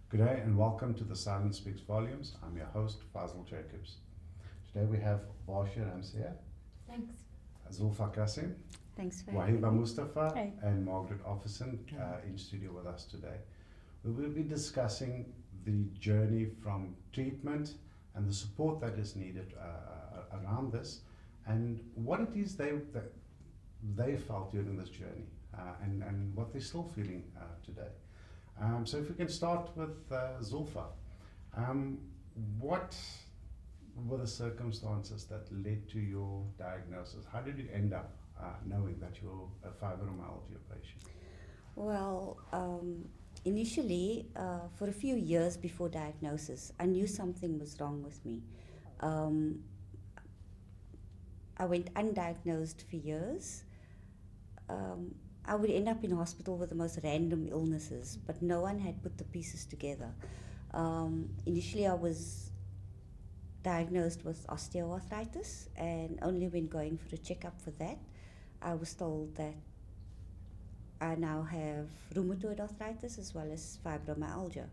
Good day and welcome to The Silence Speaks Volumes. I'm your host, Fazil Jacobs. Today we have Varsha Ramsiya, Thanks. Zulfa Qasim, Thanks for Wahiba having me. Mustafa, Hi. and Margaret Offerson in studio with us today. We will be discussing the journey from treatment and the support that is needed around this and what it is that they felt during this journey and what they're still feeling today. So if we can start with Zulfa, what were the circumstances that led to your diagnosis? How did you end up knowing that you're a fibromyalgia patient? Well, initially, for a few years before diagnosis, I knew something was wrong with me. I went undiagnosed for years. I would end up in hospital with the most random illnesses, but no one had put the pieces together. Initially, I was diagnosed with osteoarthritis, and only when going for a checkup for that, I was told that I now have rheumatoid arthritis as well as fibromyalgia.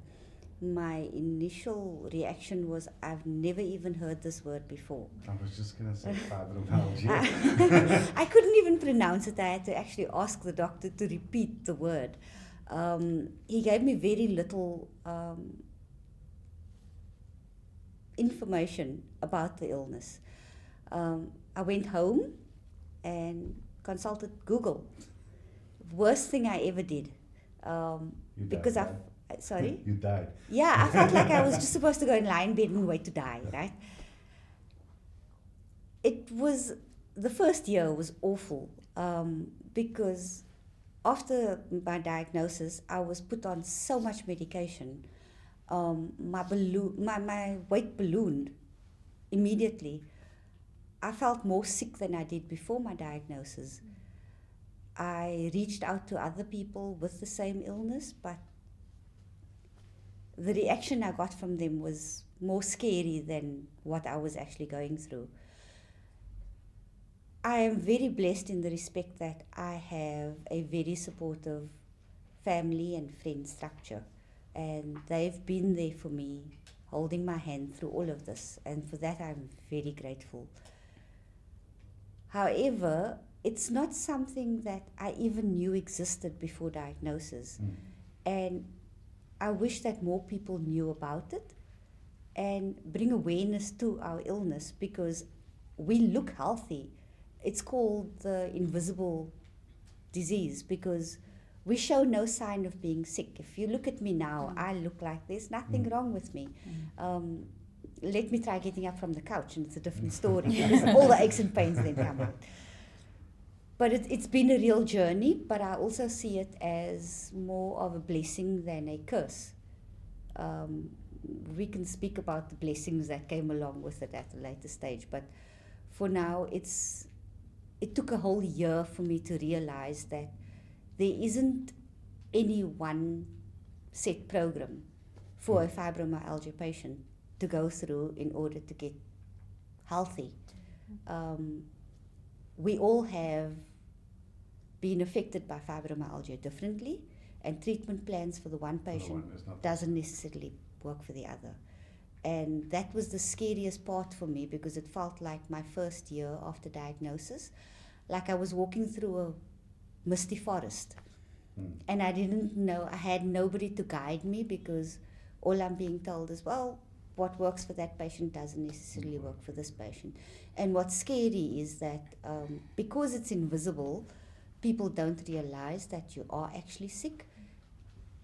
My initial reaction was, I've never even heard this word before. I was just going to say fibromyalgia. I couldn't even pronounce it. I had to actually ask the doctor to repeat the word. He gave me very little information about the illness. I went home and consulted Google. Worst thing I ever did. You Because died, sorry? You died. Yeah, I felt like I was just supposed to go and lie in bed and wait to die, right? It was, the first year was awful because after my diagnosis, I was put on so much medication. My weight ballooned immediately. I felt more sick than I did before my diagnosis. I reached out to other people with the same illness, but the reaction I got from them was more scary than what I was actually going through. I am very blessed in the respect that I have a very supportive family and friend structure, and they've been there for me, holding my hand through all of this, and for that I'm very grateful. However, it's not something that I even knew existed before diagnosis. And I wish that more people knew about it and bring awareness to our illness, because we look healthy. It's called the invisible disease because we show no sign of being sick. If you look at me now, I look like there's nothing wrong with me. Let me try getting up from the couch and it's a different story because all the aches and pains then come out. But it's been a real journey, but I also see it as more of a blessing than a curse. We can speak about the blessings that came along with it at a later stage, but for now, it took a whole year for me to realize that there isn't any one set program for a fibromyalgia patient to go through in order to get healthy. We all have been affected by fibromyalgia differently, and treatment plans for the one patient doesn't necessarily work for the other. And that was the scariest part for me because it felt like my first year after diagnosis, like I was walking through a misty forest. And I didn't know, I had nobody to guide me because all I'm being told is, well, what works for that patient doesn't necessarily work for this patient. And what's scary is that because it's invisible, people don't realize that you are actually sick.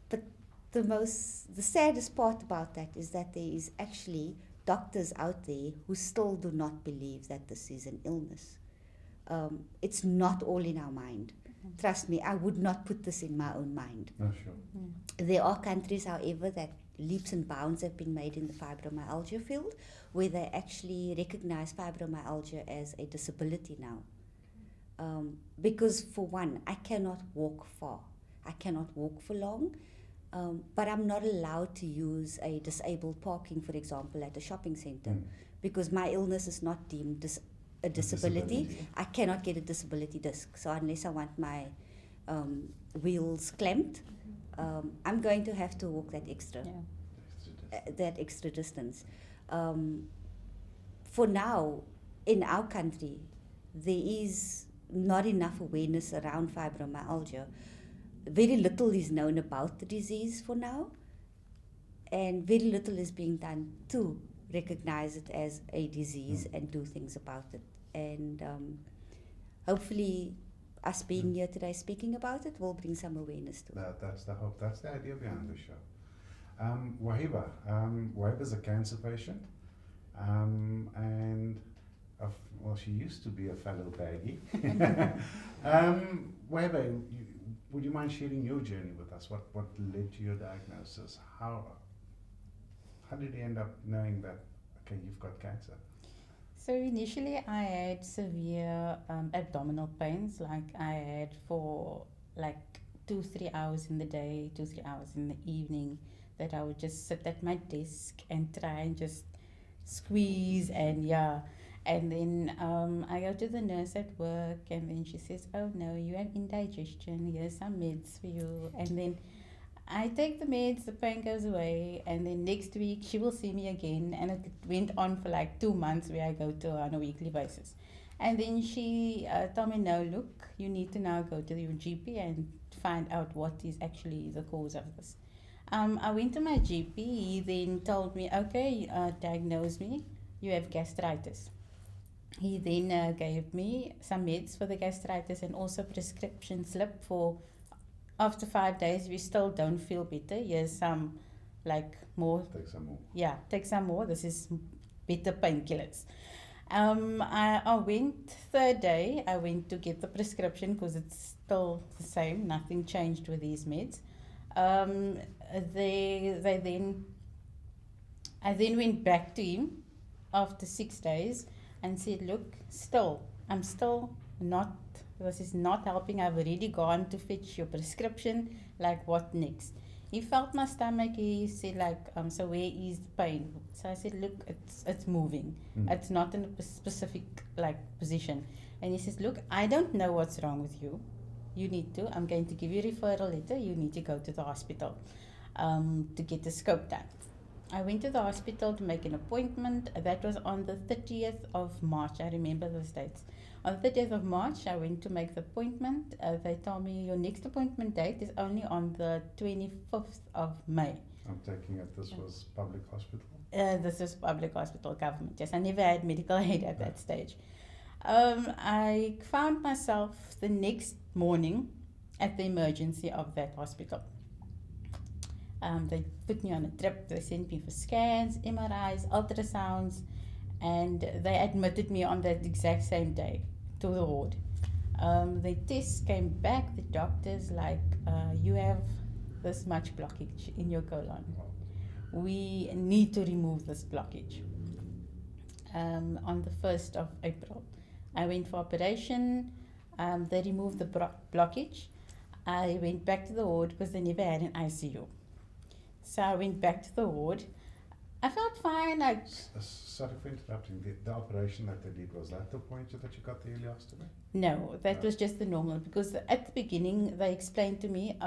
But the saddest part about that is that there is actually doctors out there who still do not believe that this is an illness. It's not all in our mind. Trust me, I would not put this in my own mind. No, sure. There are countries, however, that leaps and bounds have been made in the fibromyalgia field, where they actually recognize fibromyalgia as a disability now. Because for one, I cannot walk far. I cannot walk for long, but I'm not allowed to use a disabled parking, for example, at a shopping center, because my illness is not deemed a disability. I cannot get a disability disc. So unless I want my wheels clamped, I'm going to have to walk that extra. Yeah. that extra distance. For now, in our country, there is not enough awareness around fibromyalgia. Very little is known about the disease for now, and very little is being done to recognize it as a disease and do things about it. And hopefully, us being here today speaking about it will bring some awareness to it. That's the hope. That's the idea behind the show. Wahiba. Wahiba's a cancer patient, and well, she used to be a fellow baggy. Wahiba, would you mind sharing your journey with us? What led to your diagnosis? How did you end up knowing that, okay, you've got cancer? So initially I had severe abdominal pains, like I had for like 2-3 hours in the day, 2-3 hours in the evening, that I would just sit at my desk and try and just squeeze and and then I go to the nurse at work, and then she says, oh no, you have indigestion, here's some meds for you. And then I take the meds, the pain goes away, and then next week she will see me again, and it went on for like 2 months where I go to her on a weekly basis. And then she told me, no, look, you need to now go to your GP and find out what is actually the cause of this. I went to my GP, he then told me, okay, diagnosed me, you have gastritis. He then gave me some meds for the gastritis and also prescription slip for after 5 days, we still don't feel better. Here's some, like, more. Take some more. Yeah, take some more. This is better painkillers. I went, third day, I went to get the prescription because it's still the same. Nothing changed with these meds. I then went back to him after 6 days and said, look, I'm still not, this is not helping. I've already gone to fetch your prescription. Like, what next? He felt my stomach. He said, like, so where is the pain? So I said, look, it's moving. It's not in a specific, like, position. And he says, look, I don't know what's wrong with you. I'm going to give you a referral letter. You need to go to the hospital to get the scope done. I went to the hospital to make an appointment. That was on the 30th of March. I remember those dates. On the 30th of March, I went to make the appointment. They told me your next appointment date is only on the 25th of May. I'm taking it this was public hospital? This is public hospital, government. Yes, I never had medical aid at that stage. I found myself the next morning at the emergency of that hospital. They put me on a trip. They sent me for scans, MRIs, ultrasounds, and they admitted me on that exact same day to the ward. The tests came back. The doctors like, you have this much blockage in your colon. We need to remove this blockage. On the 1st of April, I went for operation. They removed the blockage. I went back to the ward because they never had an ICU. So I went back to the ward. I felt fine. Sorry for interrupting. The operation that they did, was that the point that you got the ileostomy? No, that was just the normal, because at the beginning they explained to me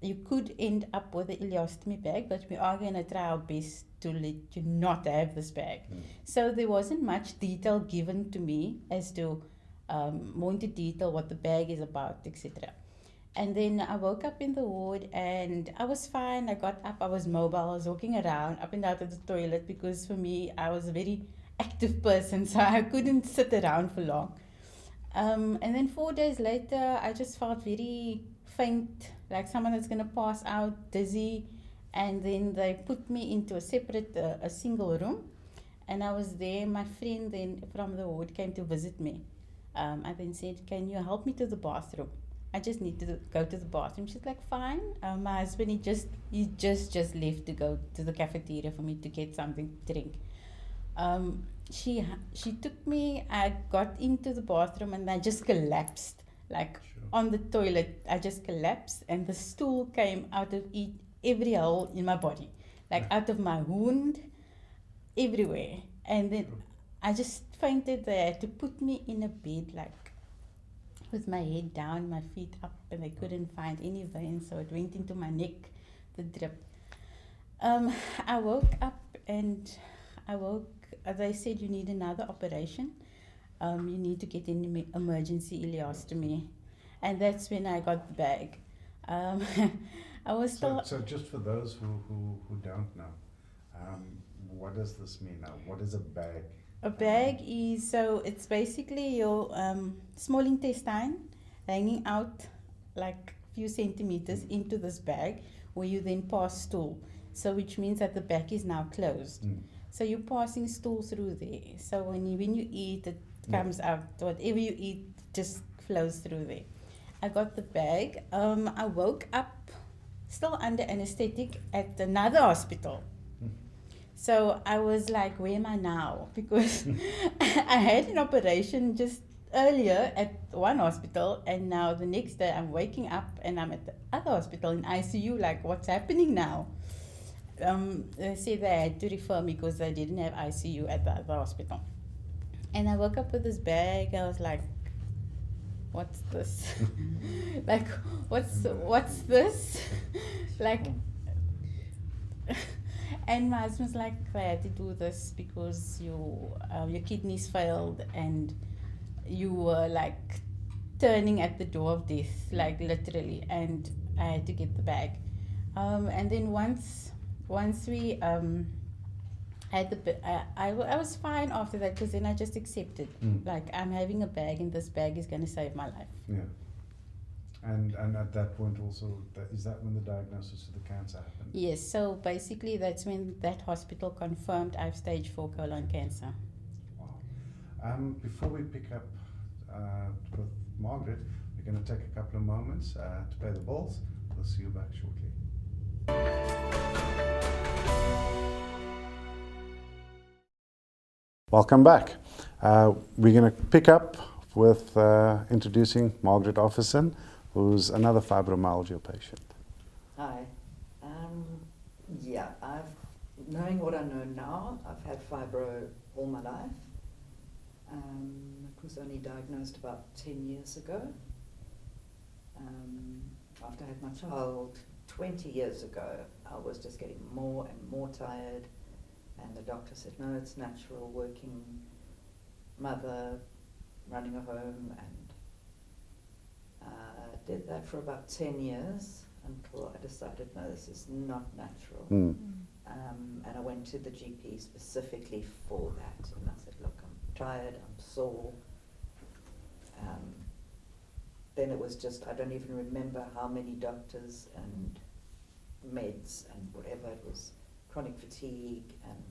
you could end up with the ileostomy bag, but we are going to try our best to let you not have this bag. So there wasn't much detail given to me as to more into detail what the bag is about, etc. And then I woke up in the ward and I was fine. I got up, I was mobile, I was walking around up and out of the toilet, because for me, I was a very active person, so I couldn't sit around for long. And then 4 days later, I just felt very faint, like someone that's going to pass out, dizzy. And then they put me into a separate, a single room. And I was there. My friend then from the ward came to visit me. I then said, can you help me to the bathroom? I just need to go to the bathroom. She's like, fine. My husband, he just left to go to the cafeteria for me to get something to drink. She took me, I got into the bathroom and I just collapsed. Like on the toilet, I just collapsed, and the stool came out of every hole in my body. Like out of my wound, everywhere. And then I just fainted there to put me in a bed, like, with my head down, my feet up, and they couldn't find any veins, so it went into my neck, the drip. Um, I woke up and they said you need another operation. You need to get an emergency ileostomy. And that's when I got the bag. Um, I was still. So just for those who don't know, what does this mean now? What is a bag? A bag is, so it's basically your small intestine hanging out like few centimeters into this bag where you then pass stool. So which means that the bag is now closed. So you're passing stool through there. So when you eat, it comes out. Whatever you eat just flows through there. I got the bag. I woke up still under anesthetic at another hospital. So I was like, where am I now? Because I had an operation just earlier at one hospital, and now the next day I'm waking up and I'm at the other hospital in ICU. Like, what's happening now? They said they had to refer me because they didn't have ICU at the other hospital. And I woke up with this bag. I was like, what's this? Like, what's this? Like, and my husband's like, I had to do this because your kidneys failed and you were like turning at the door of death, like literally, and I had to get the bag. And then once we had I was fine after that, because then I just accepted, like, I'm having a bag and this bag is going to save my life. Yeah. And at that point also, is that when the diagnosis of the cancer happened? Yes, so basically that's when that hospital confirmed I have stage 4 colon cancer. Wow. Before we pick up with Margaret, we're going to take a couple of moments to pay the bills. We'll see you back shortly. Welcome back. We're going to pick up with introducing Margaret Offerson, who's another fibromyalgia patient. Hi. Yeah, knowing what I know now, I've had fibro all my life. It was only diagnosed about 10 years ago. After I had my child 20 years ago, I was just getting more and more tired, and the doctor said, no, it's natural, working mother, running a home, and did that for about 10 years until I decided, no, this is not natural. And I went to the GP specifically for that, and I said, look, I'm tired, I'm sore. Then it was just, I don't even remember how many doctors and meds and whatever. It was chronic fatigue and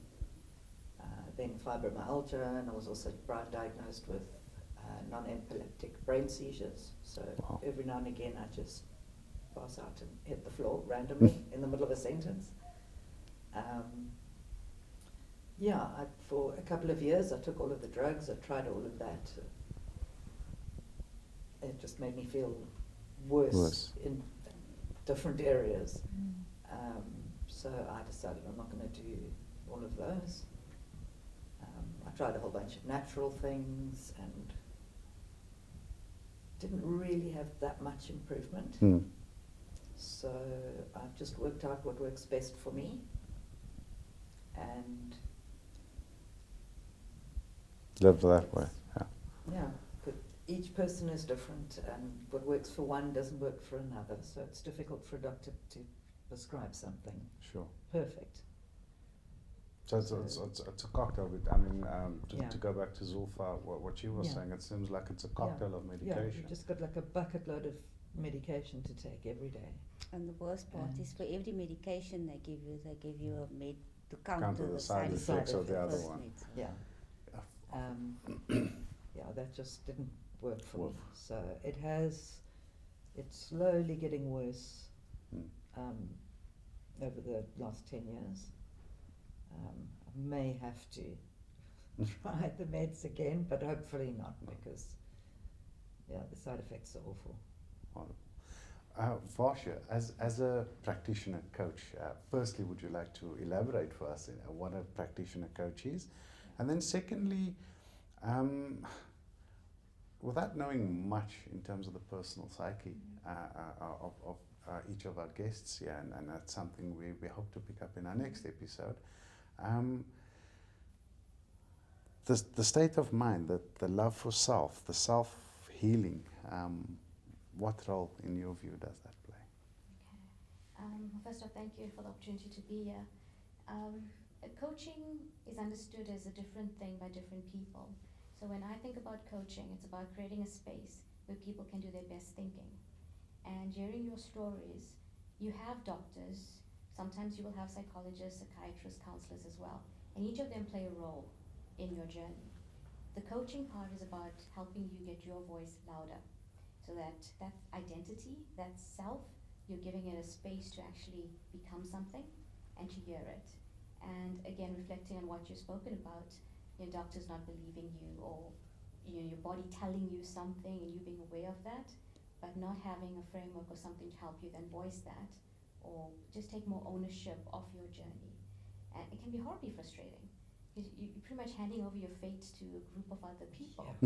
then fibromyalgia, and I was also diagnosed with non-epileptic brain seizures. So every now and again I just pass out and hit the floor randomly in the middle of a sentence. For a couple of years I took all of the drugs, I tried all of that. It just made me feel worse in different areas. So I decided I'm not going to do all of those. I tried a whole bunch of natural things and didn't really have that much improvement. So I've just worked out what works best for me, and live that way. Yeah, but each person is different, and what works for one doesn't work for another. So it's difficult for a doctor to prescribe something Sure. perfect. So it's a cocktail. I mean, to go back to Zulfa, what she was saying, it seems like it's a cocktail of medication. Yeah, you've just got like a bucket load of medication to take every day. And the worst part is for every medication they give you a med to counter Counter the side effects of the other first one. meds. Yeah. Yeah, that just didn't work for me. So it's slowly getting worse over the last 10 years. I may have to try the meds again, but hopefully not, because the side effects are awful. Varsha, as a practitioner coach, firstly, would you like to elaborate for us what a practitioner coach is? And then secondly, without knowing much in terms of the personal psyche of each of our guests here, and that's something we hope to pick up in our next episode. The state of mind, the love for self, the self-healing, what role, in your view, does that play? First off, thank you for the opportunity to be here. Coaching is understood as a different thing by different people. So when I think about coaching, it's about creating a space where people can do their best thinking. And hearing your stories, you have doctors, sometimes you will have psychologists, psychiatrists, counselors as well, and each of them play a role in your journey. The coaching part is about helping you get your voice louder, so that identity, that self, you're giving it a space to actually become something and to hear it. And again, reflecting on what you've spoken about, your doctors not believing you, or your body telling you something and you being aware of that, but not having a framework or something to help you then voice that, or just take more ownership of your journey. And it can be horribly frustrating, because you're pretty much handing over your fate to a group of other people.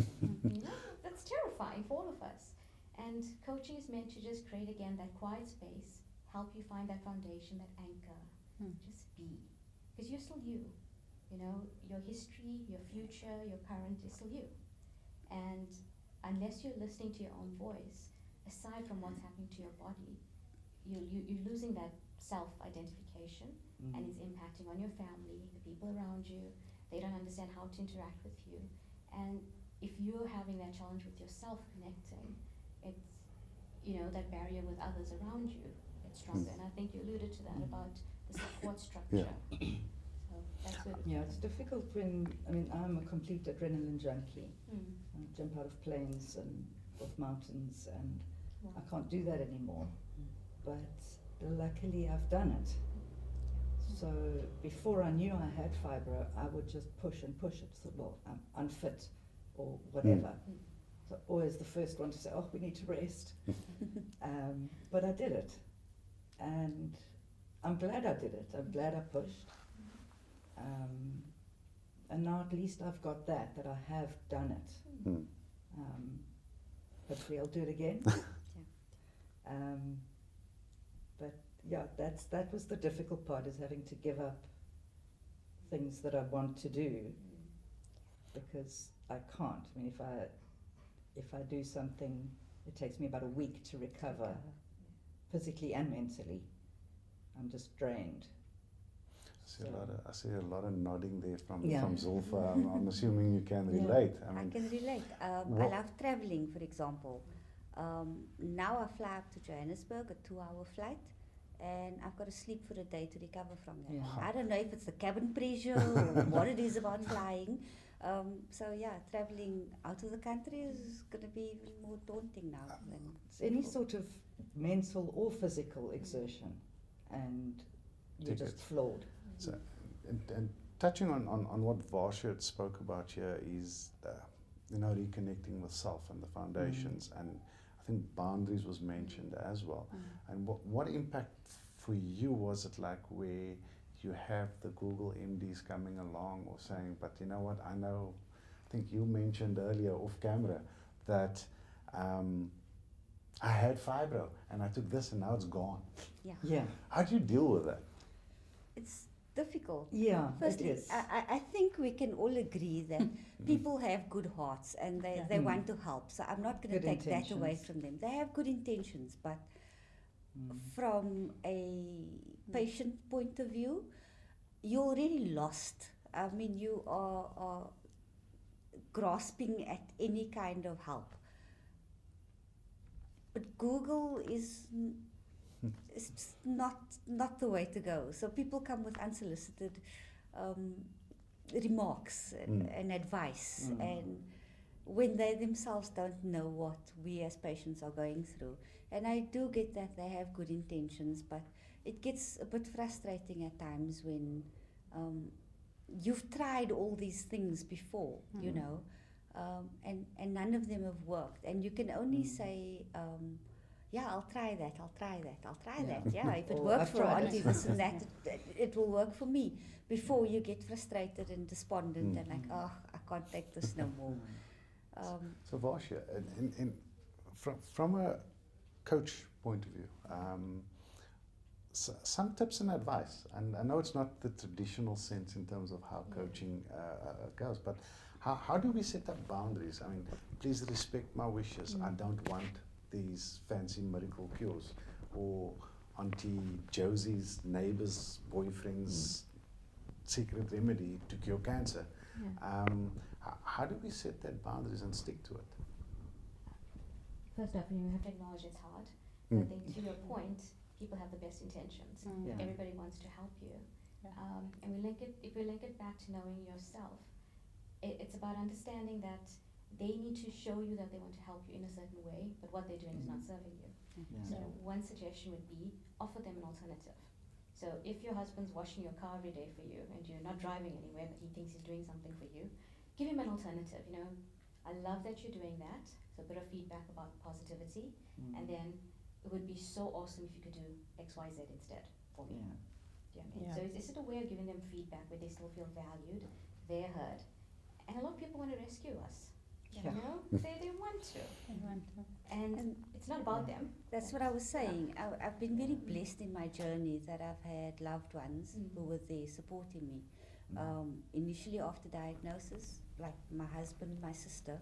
That's terrifying for all of us. And coaching is meant to just create, again, that quiet space, help you find that foundation, that anchor. Just be. Because you're still you. Your history, your future, your current is still you. And unless you're listening to your own voice, aside from what's happening to your body, you're losing that self-identification, and it's impacting on your family, the people around you. They don't understand how to interact with you. And if you're having that challenge with yourself connecting, it's, that barrier with others around you gets stronger. And I think you alluded to that about the support structure. So that's where It's difficult when, I'm a complete adrenaline junkie. I jump out of planes and off mountains, and I can't do that anymore. But luckily I've done it. So before I knew I had fibro, I would just push and push it. So, well, I'm unfit or whatever. So always the first one to say, we need to rest. But I did it. And I'm glad I did it. I'm glad I pushed. And now at least I've got that I have done it. Hopefully I'll do it again. But yeah, that was the difficult part, is having to give up things that I want to do, because I can't. If I do something, it takes me about a week to recover, physically and mentally. I'm just drained. I see a lot of nodding there from Zulfa. I'm assuming you can relate. I can relate. I love traveling, for example. Now I fly up to Johannesburg, a 2-hour flight, and I've got to sleep for a day to recover from that. I don't know if it's the cabin pressure or what it is about flying. Traveling out of the country is going to be even more daunting now. It's any sort of mental or physical exertion, and you're just floored. So, and touching on what Varsha spoke about here is, reconnecting with self and the foundations, and I think boundaries was mentioned as well. And what impact for you was it like, where you have the Google MDs coming along or saying, but you know what, I think you mentioned earlier off camera that I had fibro and I took this and now it's gone. Yeah. How do you deal with that? It's difficult. Yeah, Firstly, it is. I think we can all agree that people have good hearts and they want to help. So I'm not going to take that away from them. They have good intentions, but from a patient point of view, you're already lost. You are grasping at any kind of help. But Google is it's not the way to go. So people come with unsolicited remarks and advice, and when they themselves don't know what we as patients are going through. And I do get that they have good intentions, but it gets a bit frustrating at times when you've tried all these things before, and none of them have worked, and you can only say, I'll try that. Yeah, if it works for Auntie this and that, it will work for me. Before you get frustrated and despondent and like, I can't take this no more. So Varsha, from a coach point of view, some tips and advice. And I know it's not the traditional sense in terms of how coaching goes, but how do we set up boundaries? I mean, please respect my wishes. I don't want these fancy miracle cures, or Auntie Josie's neighbor's boyfriend's secret remedy to cure cancer. Yeah. How do we set that boundaries and stick to it? First off, you have to acknowledge it's hard. Mm. I think to your point, people have the best intentions. Mm. Yeah. Everybody wants to help you. Yeah. And if we link it back to knowing yourself, it's about understanding that they need to show you that they want to help you in a certain way, but what they're doing is not serving you. Yeah. So one suggestion would be offer them an alternative. So if your husband's washing your car every day for you and you're not driving anywhere but he thinks he's doing something for you, give him an alternative. You know, I love that you're doing that. So a bit of feedback about positivity, and then it would be so awesome if you could do X, Y, Z instead for me. Yeah. Do you know what I mean? Yeah. So is it a way of giving them feedback where they still feel valued, they're heard, and a lot of people want to rescue us. You Yeah. know, they want to, and And it's not about them. that's what I was saying. I've been very blessed in my journey that I've had loved ones who were there supporting me. Initially after diagnosis, like my husband, my sister,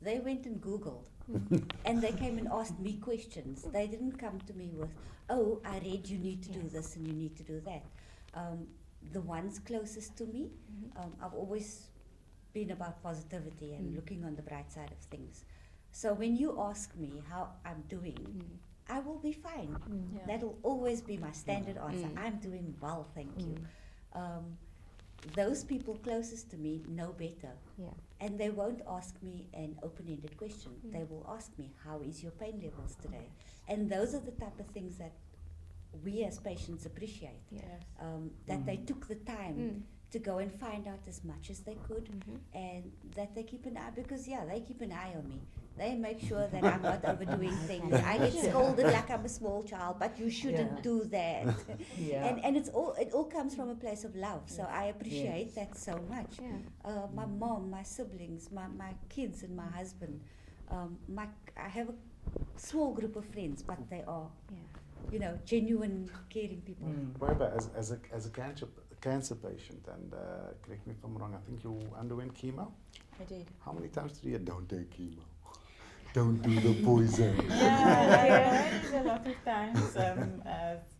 they went and Googled and they came and asked me questions. They didn't come to me with, oh, I read you need to do Yes. this and you need to do that. The ones closest to me, I've always been about positivity and looking on the bright side of things. So when you ask me how I'm doing, I will be fine. Yeah. That'll always be my standard answer. I'm doing well, thank you. Those people closest to me know better. Yeah. And they won't ask me an open-ended question. They will ask me, how is your pain levels today? And those are the type of things that we as patients appreciate. Yes. That they took the time to go and find out as much as they could, and that they keep an eye, because they keep an eye on me. They make sure that I'm not overdoing things. I get scolded like I'm a small child, but you shouldn't do that. Yeah. And it all comes from a place of love. So I appreciate that so much. Yeah. My mom, my siblings, my kids, and my husband. I have a small group of friends, but they are, genuine, caring people. However, as a cancer patient, and correct me if I'm wrong, I think you underwent chemo. I did. How many times did you hear, don't take chemo? Don't do the poison. Yeah, I did a lot of times.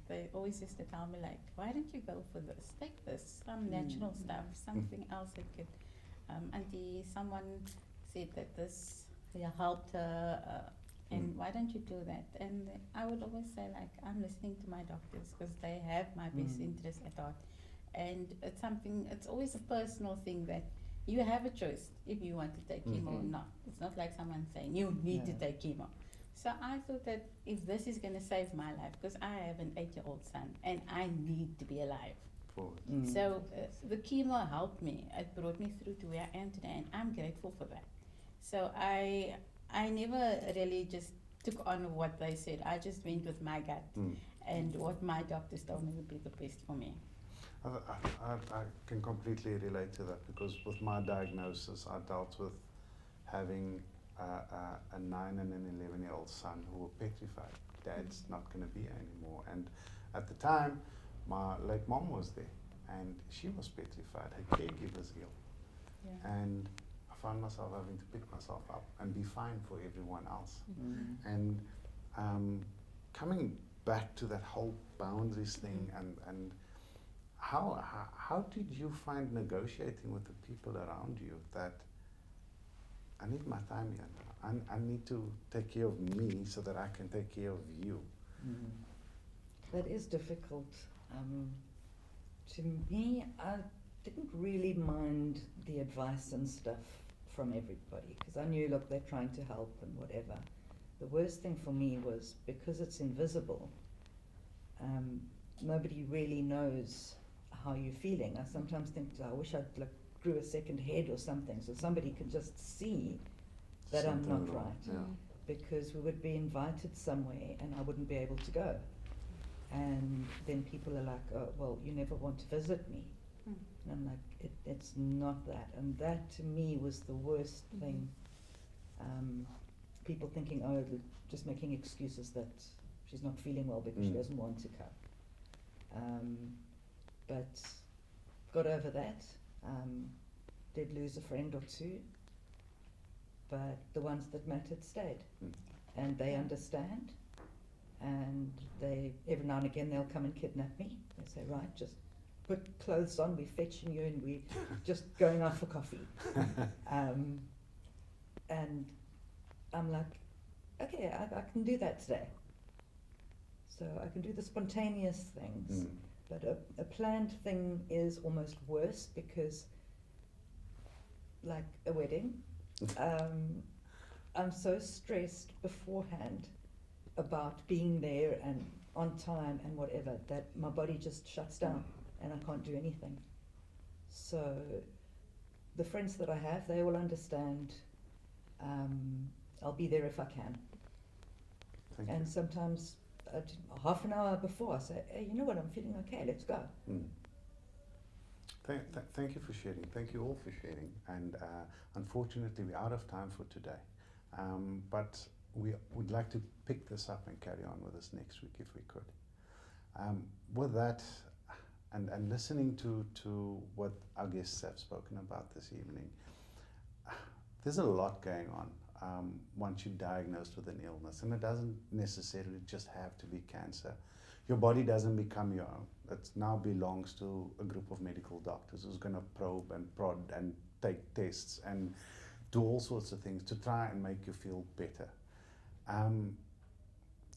They always used to tell me, like, why don't you go for this? Take this, some natural stuff, something else that could. Someone said that this helped her, and why don't you do that? And I would always say, like, I'm listening to my doctors because they have my best interest at heart. And it's always a personal thing that you have a choice if you want to take chemo or not. It's not like someone saying you need to take chemo. So I thought that if this is going to save my life, because I have an 8-year-old son and I need to be alive. So the chemo helped me. It brought me through to where I am today, and I'm grateful for that. So I never really just took on what they said. I just went with my gut and what my doctors told me would be the best for me. I can completely relate to that, because with my diagnosis, I dealt with having a 9 and an 11-year-old son who were petrified. Dad's not going to be here anymore. And at the time, my late mom was there, and she was petrified. Her caregiver's ill. Yeah. And I found myself having to pick myself up and be fine for everyone else. And coming back to that whole boundaries thing, and how did you find negotiating with the people around you that I need my time here now. I need to take care of me so that I can take care of you. That is difficult. To me, I didn't really mind the advice and stuff from everybody, because I knew, look, they're trying to help and whatever. The worst thing for me was, because it's invisible, nobody really knows how you're feeling. I sometimes think, I wish I'd grew a second head or something, so somebody could just see that Something I'm not wrong, right. yeah. Because we would be invited somewhere and I wouldn't be able to go. And then people are like, oh, well, you never want to visit me. And I'm like, it's not that. And that to me was the worst thing. people thinking, oh, they're just making excuses that she's not feeling well because she doesn't want to come. But got over that. Did lose a friend or two, but the ones that mattered stayed, and they understand. And they, every now and again, they'll come and kidnap me. They say, right, just put clothes on, we're fetching you, and we're just going out for coffee. And I'm like, okay, I can do that today. So I can do the spontaneous things, but a planned thing is almost worse, because, like a wedding, I'm so stressed beforehand about being there and on time and whatever, that my body just shuts down and I can't do anything. So the friends that I have, they all understand. I'll be there if I can. Thank And you. sometimes half an hour before, I say, hey, you know what, I'm feeling okay, let's go. Thank you for sharing. Thank you all for sharing. And unfortunately, we're out of time for today. But we would like to pick this up and carry on with this next week if we could. With that, and listening to what our guests have spoken about this evening, there's a lot going on once you're diagnosed with an illness, and it doesn't necessarily just have to be cancer. Your body doesn't become your own. It now belongs to a group of medical doctors who's going to probe and prod and take tests and do all sorts of things to try and make you feel better.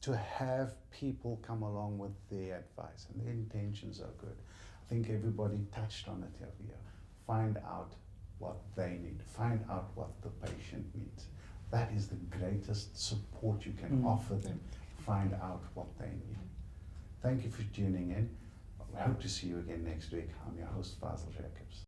To have people come along with their advice, and their intentions are good. I think everybody touched on it here. Find out what they need. Find out what the patient needs. That is the greatest support you can offer them. Find out what they need. Thank you for tuning in. We hope to see you again next week. I'm your host, Fazil Jacobs.